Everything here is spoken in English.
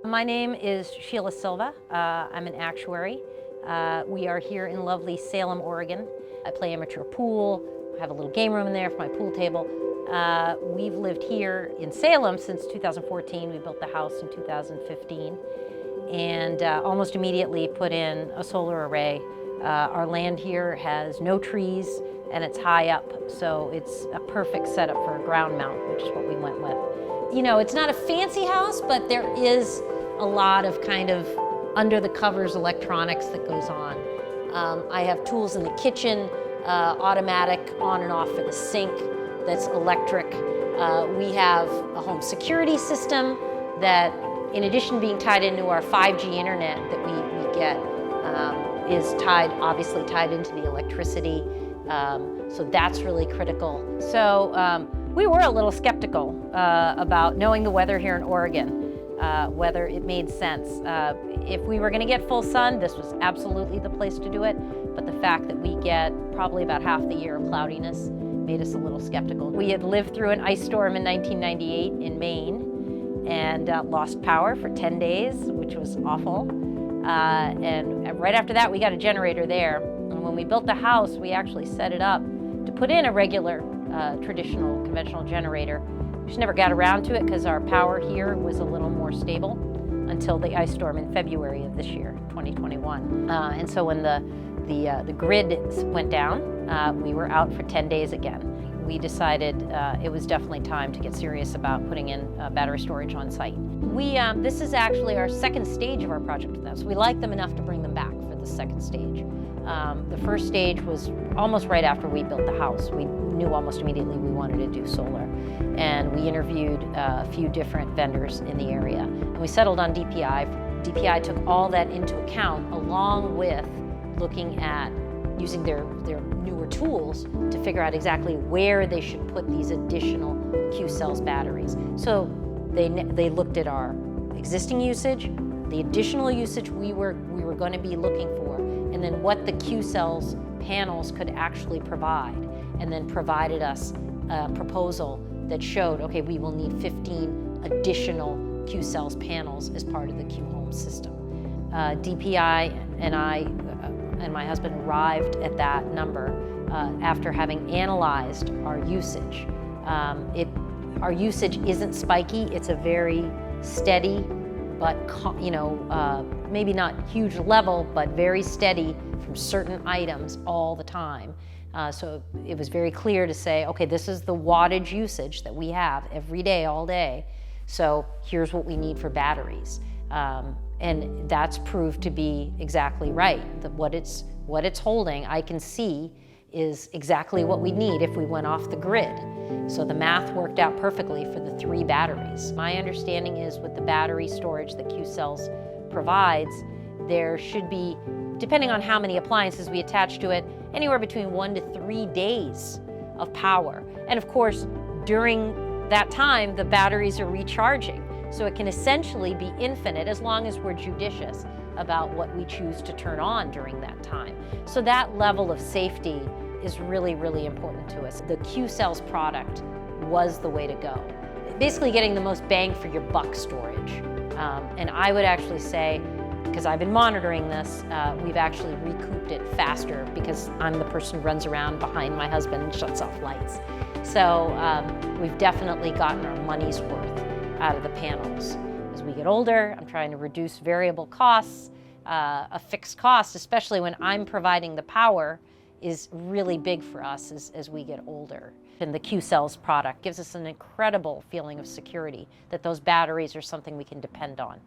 My name is Sheila Silva. I'm an actuary. We are here in lovely Salem, Oregon. I play amateur pool. I have a little game room in there for my pool table. We've lived here in Salem since 2014. We built the house in 2015 and almost immediately put in a solar array. Our land here has no trees and it's high up, so it's a perfect setup for a ground mount, which is what we went with. You know, it's not a fancy house, but there is a lot of kind of under the covers electronics that goes on. I have tools in the kitchen, automatic on and off for the sink that's electric. We have a home security system that, in addition to being tied into our 5G internet that we get, is obviously tied into the electricity. So that's really critical. So we were a little skeptical about knowing the weather here in Oregon, whether it made sense. If we were going to get full sun, this was absolutely the place to do it. But the fact that we get probably about half the year of cloudiness made us a little skeptical. We had lived through an ice storm in 1998 in Maine and lost power for 10 days, which was awful. And right after that, we got a generator there. And when we built the house, we actually set it up to put in a regular, traditional, conventional generator. We just never got around to it because our power here was a little more stable until the ice storm in February of this year, 2021. And so when the grid went down, we were out for 10 days again. We decided it was definitely time to get serious about putting in battery storage on site. This is actually our second stage of our project with them, so we like them enough to bring them back for the second stage. The first stage was almost right after we built the house. We knew almost immediately we wanted to do solar. And we interviewed a few different vendors in the area. And we settled on DPI. DPI took all that into account along with looking at using their newer tools to figure out exactly where they should put these additional Qcells batteries. So they looked at our existing usage, the additional usage we were going to be looking for, and then what the Qcells panels could actually provide, and then provided us a proposal that showed, okay, we will need 15 additional Qcells panels as part of the Q Home system. DPI and I and my husband arrived at that number after having analyzed our usage. Our usage isn't spiky, it's a very steady, but maybe not huge level, but very steady from certain items all the time. So it was very clear to say, okay, this is the wattage usage that we have every day, all day. So here's what we need for batteries. And that's proved to be exactly right. That what it's holding, I can see, is exactly what we need if we went off the grid. So the math worked out perfectly for the 3 batteries. My understanding is with the battery storage that Qcells provides, there should be, depending on how many appliances we attach to it, anywhere between 1 to 3 days of power. And of course, during that time, the batteries are recharging. So it can essentially be infinite as long as we're judicious about what we choose to turn on during that time. So that level of safety is really, really important to us. The Qcells product was the way to go. Basically getting the most bang for your buck storage. And I would actually say, because I've been monitoring this, we've actually recouped it faster because I'm the person who runs around behind my husband and shuts off lights. So we've definitely gotten our money's worth out of the panels. As we get older, I'm trying to reduce variable costs. A fixed cost, especially when I'm providing the power, is really big for us as we get older. And the Qcells product gives us an incredible feeling of security that those batteries are something we can depend on.